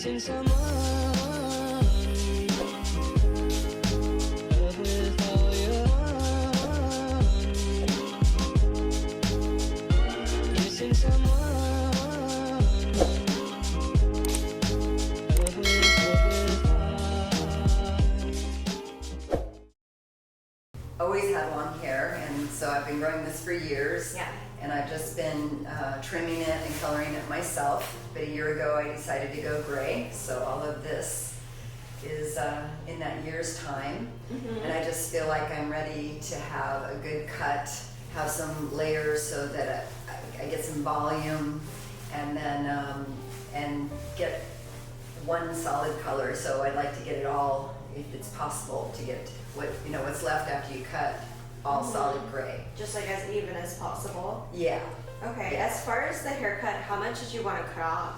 Missing someone. Love with all your heart. Missing someone. Love with heart. Always had long hair, and so I've been growing this for years. Yeah. And I've just been trimming it and coloring it myself. But a year ago I decided to go gray, so all of this is in that year's time. And I just feel like I'm ready to have a good cut, have some layers so that I get some volume, and then and get one solid color. So I'd like to get it all, if it's possible, to get what's left after you cut, all solid gray. Just like as even as possible. Yeah. Okay, Yeah. as far as the haircut, how much did you want to cut off?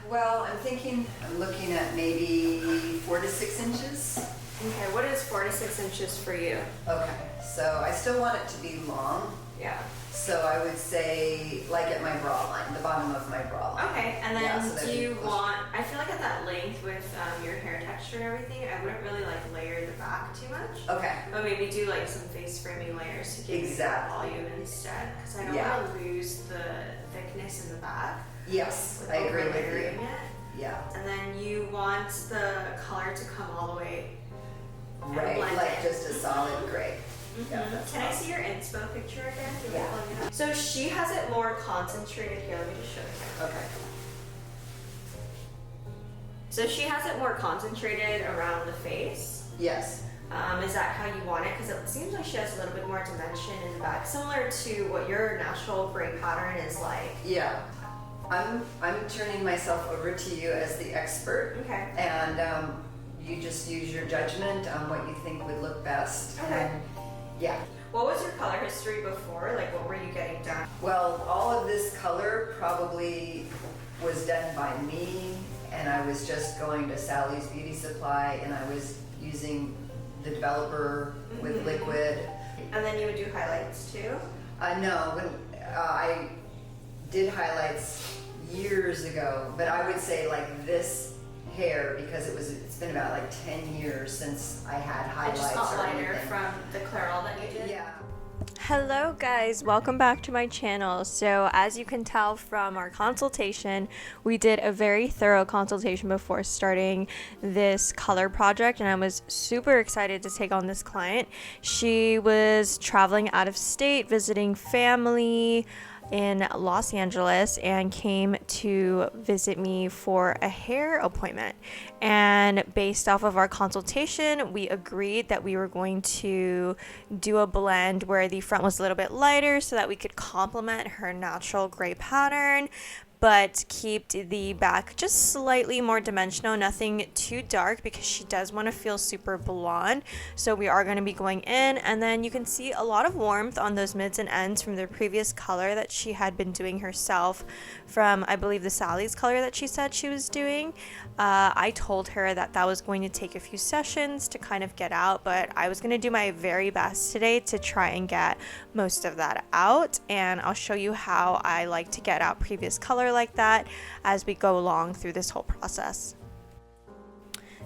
Well, I'm looking at maybe 4 to 6 inches. Okay, what is 4 to 6 inches for you? Okay, so I still want it to be long. Yeah. So I would say like at my bra line, the bottom of my bra line. Okay, and then Yeah, so that'd do be you close. want, I feel like at that length with your hair texture and everything, I wouldn't really like layer the back too much. Okay. But maybe do like some face framing layers to give you that Exactly. volume instead. Because I don't Yeah. want to lose the thickness in the back. Yes, With I agree with over-layering you. it. Yeah. And then you want the color to come all the way. and Right, blend like in. just a solid gray. Yeah, that's Can I fine. see your inspo picture again? Do you Yeah. want to plug it up? So she has it more concentrated here. Let me just show the camera. Okay. So she has it more concentrated around the face. Yes. Is that how you want it? Because it seems like she has a little bit more dimension in the back, similar to what your natural gray pattern is like. Yeah. I'm turning myself over to you as the expert. Okay. And you just use your judgment on what you think would look best. Okay. And yeah. What was your color history before? Like, what were you getting done? Well, all of this color probably was done by me, and I was just going to Sally's Beauty Supply, and I was using the developer with liquid. And then you would do highlights too? No, when I did highlights years ago, but I would say like this hair, because it's been about like 10 years since I had highlights Just or liner anything. from the Clairol that you did? Yeah. Hello guys, welcome back to my channel. So as you can tell from our consultation, we did a very thorough consultation before starting this color project, and I was super excited to take on this client. She was traveling out of state, visiting family in Los Angeles, and came to visit me for a hair appointment. And based off of our consultation, we agreed that we were going to do a blend where the front was a little bit lighter so that we could complement her natural gray pattern, but keep the back just slightly more dimensional, nothing too dark, because she does want to feel super blonde. So we are going to be going in, and then you can see a lot of warmth on those mids and ends from the previous color that she had been doing herself from, I believe, the Sally's color that she said she was doing. I told her that that was going to take a few sessions to kind of get out, but I was going to do my very best today to try and get most of that out, and I'll show you how I like to get out previous color like that as we go along through this whole process.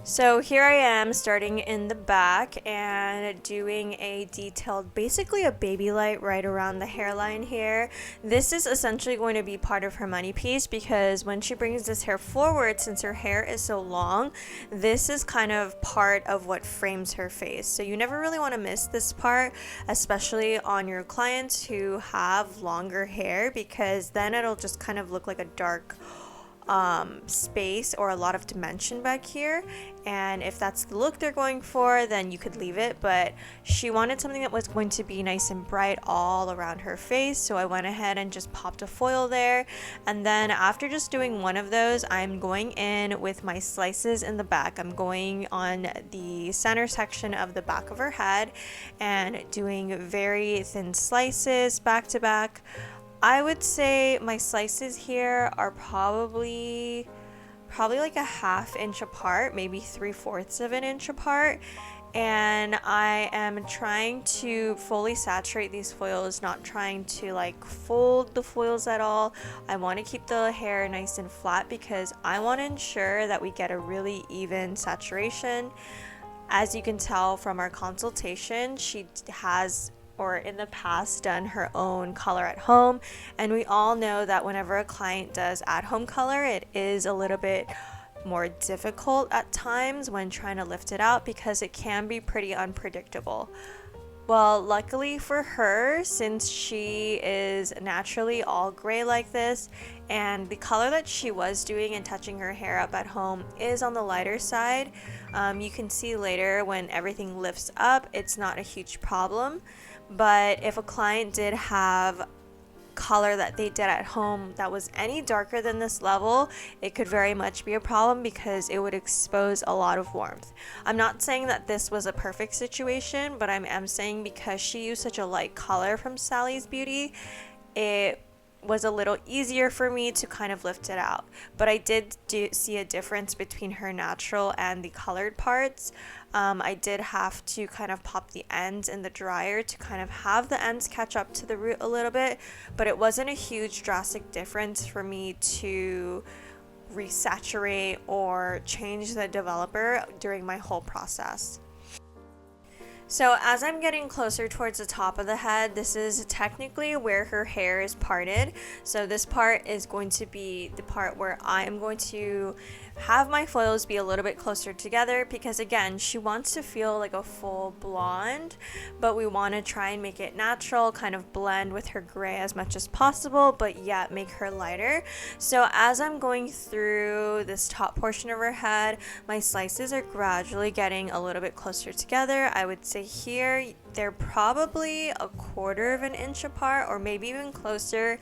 So here I am starting in the back and doing a detailed, basically a baby light right around the hairline here. This is essentially going to be part of her money piece, because when she brings this hair forward, since her hair is so long, this is kind of part of what frames her face. So you never really want to miss this part, especially on your clients who have longer hair, because then it'll just kind of look like a dark space or a lot of dimension back here. And if that's the look they're going for, then you could leave it, but she wanted something that was going to be nice and bright all around her face, so I went ahead and just popped a foil there. And then after just doing one of those, I'm going in with my slices in the back. I'm going on the center section of the back of her head and doing very thin slices back to back. I would say my slices here are probably like a 1/2 inch apart, maybe 3/4 of an inch apart. and I am trying to fully saturate these foils, not trying to like fold the foils at all. I want to keep the hair nice and flat because I want to ensure that we get a really even saturation. As you can tell from our consultation, she has, or in the past, done her own color at home, and we all know that whenever a client does at-home color, it is a little bit more difficult at times when trying to lift it out because it can be pretty unpredictable. Well, luckily for her, since she is naturally all gray like this, and the color that she was doing and touching her hair up at home is on the lighter side, you can see later when everything lifts up, it's not a huge problem. But if a client did have color that they did at home that was any darker than this level, it could very much be a problem because it would expose a lot of warmth. I'm not saying that this was a perfect situation, but I am saying because she used such a light color from Sally's Beauty, it was a little easier for me to kind of lift it out. But I did see a difference between her natural and the colored parts. I did have to kind of pop the ends in the dryer to kind of have the ends catch up to the root a little bit, but it wasn't a huge drastic difference for me to resaturate or change the developer during my whole process. So as I'm getting closer towards the top of the head, this is technically where her hair is parted. So this part is going to be the part where I am going to have my foils be a little bit closer together because again, she wants to feel like a full blonde, but we want to try and make it natural, kind of blend with her gray as much as possible, but yet make her lighter. So as I'm going through this top portion of her head, my slices are gradually getting a little bit closer together. I would say here they're probably 1/4 inch apart or maybe even closer.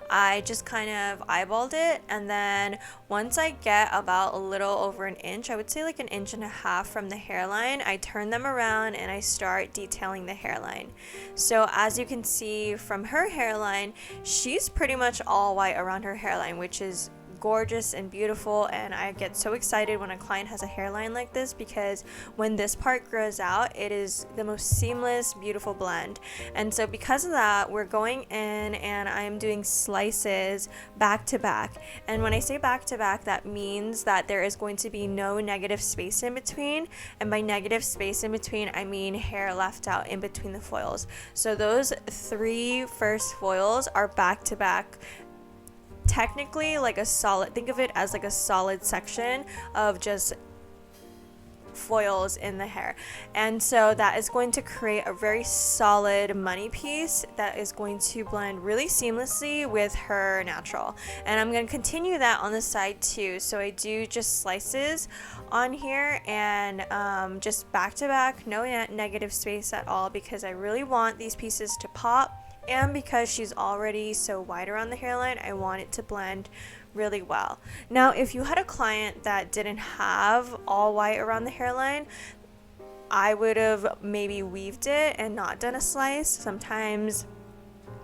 I just kind of eyeballed it, and then once I get about a little over 1 inch, I would say like 1.5 inches from the hairline, I turn them around and I start detailing the hairline. So as you can see from her hairline, she's pretty much all white around her hairline, which is gorgeous and beautiful, and I get so excited when a client has a hairline like this because when this part grows out, it is the most seamless, beautiful blend. And so because of that, we're going in and I'm doing slices back to back. And when I say back to back, that means that there is going to be no negative space in between, and by negative space in between, I mean hair left out in between the foils. So those 3 first foils are back to back, technically like a solid, think of it as like a solid section of just foils in the hair. And so that is going to create a very solid money piece that is going to blend really seamlessly with her natural. And I'm going to continue that on the side too. So I do just slices on here and just back to back, no negative space at all, because I really want these pieces to pop. And because she's already so wide around the hairline, I want it to blend really well. Now, if you had a client that didn't have all white around the hairline, I would have maybe weaved it and not done a slice. Sometimes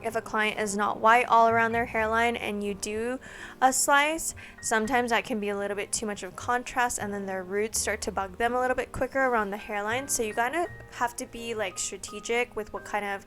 if a client is not white all around their hairline and you do a slice, sometimes that can be a little bit too much of contrast, and then their roots start to bug them a little bit quicker around the hairline. So you kind of have to be like strategic with what kind of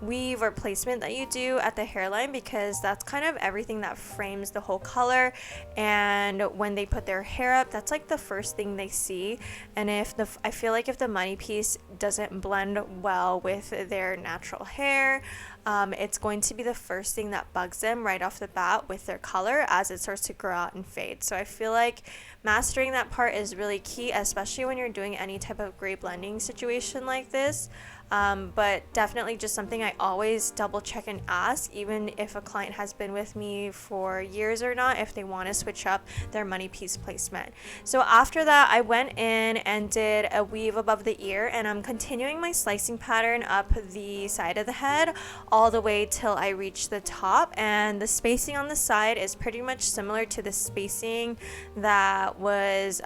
weave or placement that you do at the hairline, because that's kind of everything that frames the whole color. And when they put their hair up, that's like the first thing they see. And I feel like if the money piece doesn't blend well with their natural hair, it's going to be the first thing that bugs them right off the bat with their color as it starts to grow out and fade. So I feel like mastering that part is really key, especially when you're doing any type of gray blending situation like this. But definitely just something I always double check and ask, even if a client has been with me for years or not, if they want to switch up their money piece placement. So after that, I went in and did a weave above the ear, and I'm continuing my slicing pattern up the side of the head all the way till I reach the top. And the spacing on the side is pretty much similar to the spacing that was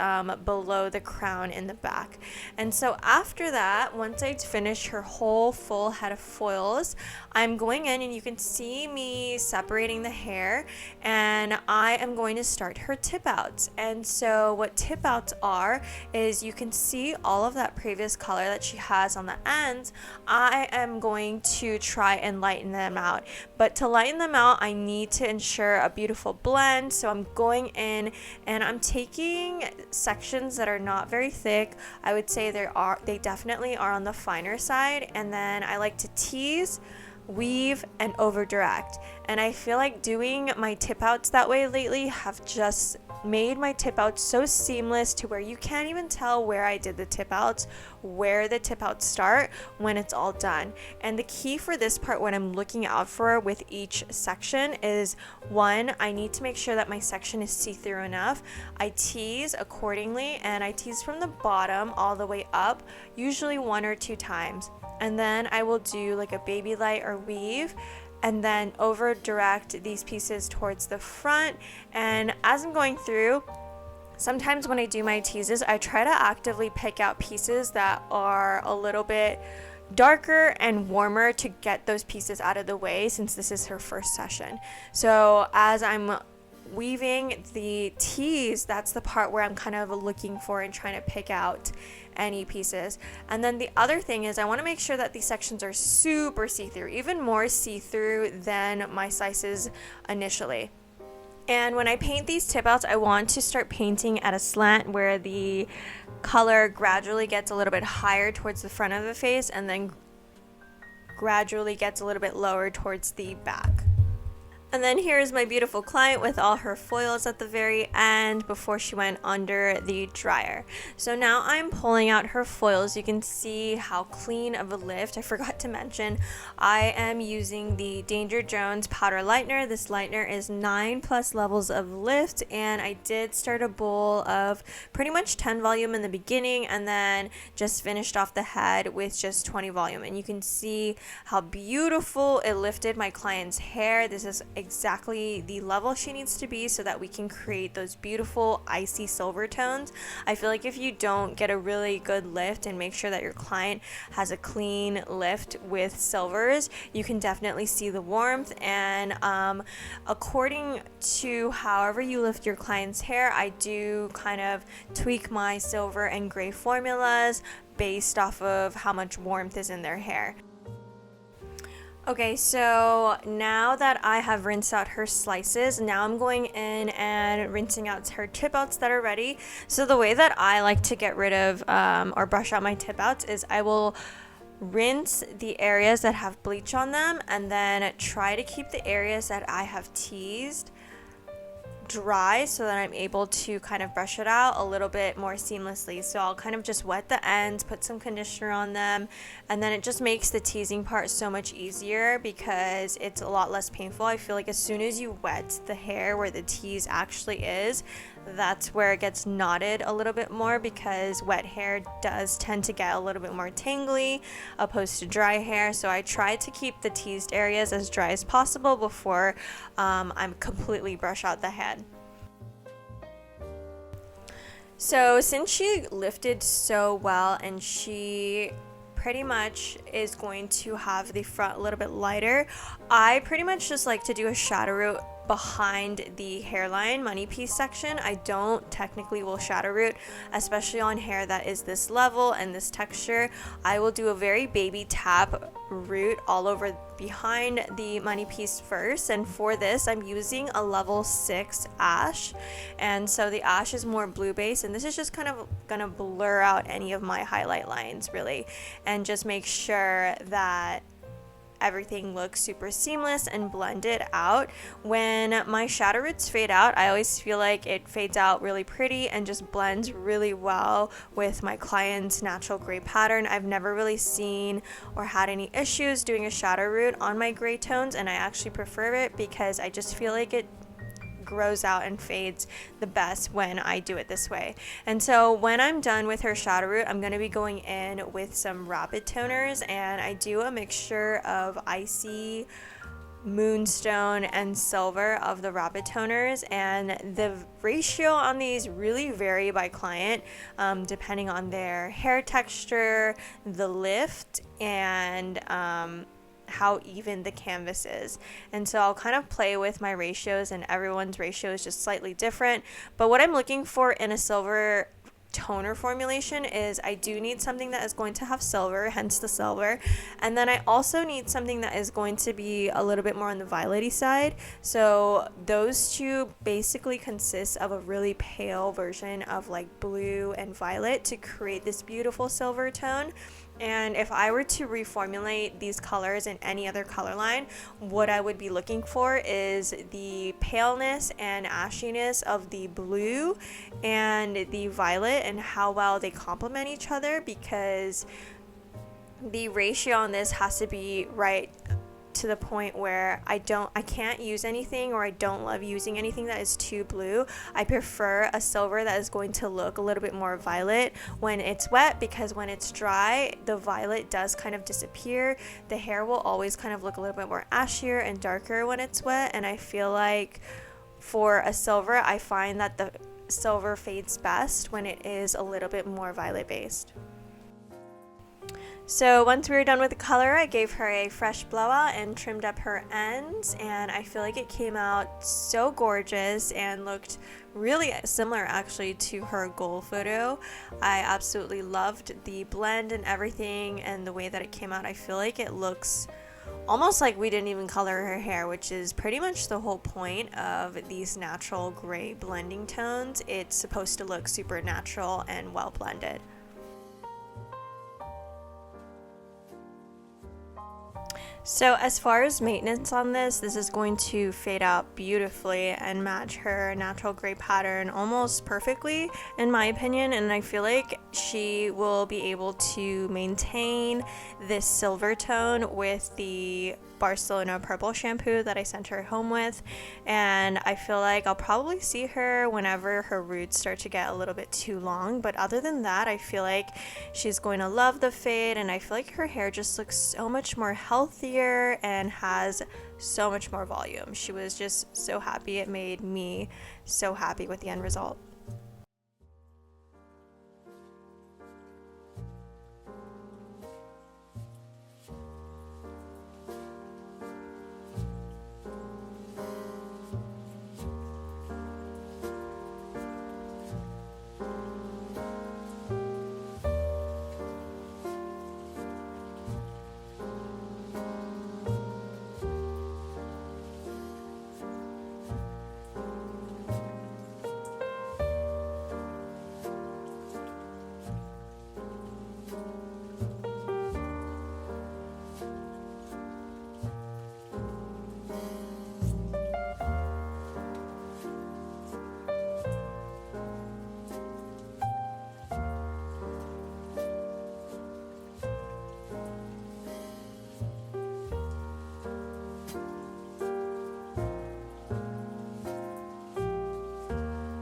below the crown in the back. And so after that, once I finish her whole full head of foils, I'm going in and you can see me separating the hair, and I am going to start her tip outs. And so what tip outs are is you can see all of that previous color that she has on the ends. I am going to try and lighten them out, but to lighten them out I need to ensure a beautiful blend. So I'm going in and I'm taking sections that are not very thick. I would say they definitely are on the finer side, and then I like to tease, weave, and over direct. And I feel like doing my tip outs that way lately have just made my tip outs so seamless to where you can't even tell where I did the tip outs, where the tip outs start when it's all done. And the key for this part, what I'm looking out for with each section is, one, I need to make sure that my section is see-through enough. I tease accordingly, and I tease from the bottom all the way up, usually 1 or 2 times. And then I will do like a baby light or weave, and then over direct these pieces towards the front. And as I'm going through, sometimes when I do my teases, I try to actively pick out pieces that are a little bit darker and warmer to get those pieces out of the way, since this is her first session. So as I'm weaving the tease, that's the part where I'm kind of looking for and trying to pick out any pieces. And then the other thing is I want to make sure that these sections are super see-through, even more see-through than my slices initially. And when I paint these tip outs, I want to start painting at a slant where the color gradually gets a little bit higher towards the front of the face and then gradually gets a little bit lower towards the back. And then here's my beautiful client with all her foils at the very end before she went under the dryer. So now I'm pulling out her foils. You can see how clean of a lift. I forgot to mention, I am using the Danger Jones powder lightener. This lightener is 9+ levels of lift, and I did start a bowl of pretty much 10 volume in the beginning and then just finished off the head with just 20 volume. And you can see how beautiful it lifted my client's hair. This is exactly the level she needs to be so that we can create those beautiful icy silver tones. I feel like if you don't get a really good lift and make sure that your client has a clean lift with silvers, you can definitely see the warmth. And according to however you lift your client's hair, I do kind of tweak my silver and gray formulas based off of how much warmth is in their hair. Okay, so now that I have rinsed out her slices, now I'm going in and rinsing out her tip outs that are ready. So the way that I like to get rid of or brush out my tip outs is I will rinse the areas that have bleach on them and then try to keep the areas that I have teased dry so that I'm able to kind of brush it out a little bit more seamlessly. So I'll kind of just wet the ends, put some conditioner on them, and then it just makes the teasing part so much easier because it's a lot less painful. I feel like as soon as you wet the hair where the tease actually is, that's where it gets knotted a little bit more, because wet hair does tend to get a little bit more tangly opposed to dry hair. So I try to keep the teased areas as dry as possible before I completely brush out the head. So since she lifted so well and she pretty much is going to have the front a little bit lighter, I pretty much just like to do a shadow root behind the hairline money piece section. I don't technically will shadow root, especially on hair that is this level and this texture. I will do a very baby tap root all over behind the money piece first, and for this I'm using a level 6 ash, and so the ash is more blue base, and this is just kind of gonna blur out any of my highlight lines really and just make sure that everything looks super seamless and blended out. When my shadow roots fade out, I always feel like it fades out really pretty and just blends really well with my client's natural gray pattern. I've never really seen or had any issues doing a shadow root on my gray tones, and I actually prefer it because I just feel like it grows out and fades the best when I do it this way. And so when I'm done with her shadow root, I'm going to be going in with some rapid toners, and I do a mixture of icy moonstone and silver of the rabbit toners, and the ratio on these really vary by client, depending on their hair texture, the lift, and how even the canvas is. And so I'll kind of play with my ratios, and everyone's ratio is just slightly different. But what I'm looking for in a silver toner formulation is I do need something that is going to have silver, hence the silver, and then I also need something that is going to be a little bit more on the violet-y side. So those two basically consist of a really pale version of like blue and violet to create this beautiful silver tone. And if I were to reformulate these colors in any other color line, what I would be looking for is the paleness and ashiness of the blue and the violet and how well they complement each other, because the ratio on this has to be right to the point where I can't use anything, or I don't love using anything that is too blue. I prefer a silver that is going to look a little bit more violet when it's wet, because when it's dry, the violet does kind of disappear. The hair will always kind of look a little bit more ashier and darker when it's wet, and I feel like for a silver, I find that the silver fades best when it is a little bit more violet based. So once we were done with the color, I gave her a fresh blowout and trimmed up her ends, and I feel like it came out so gorgeous and looked really similar actually to her goal photo. I absolutely loved the blend and everything, and the way that it came out. I feel like it looks almost like we didn't even color her hair, which is pretty much the whole point of these natural gray blending tones. It's supposed to look super natural and well blended. So as far as maintenance on this is going to fade out beautifully and match her natural gray pattern almost perfectly, in my opinion, and I feel like she will be able to maintain this silver tone with the Barcelona purple shampoo that I sent her home with. And I feel like I'll probably see her whenever her roots start to get a little bit too long, but other than that, I feel like she's going to love the fade, and I feel like her hair just looks so much more healthier and has so much more volume. She was just so happy. It made me so happy with the end result.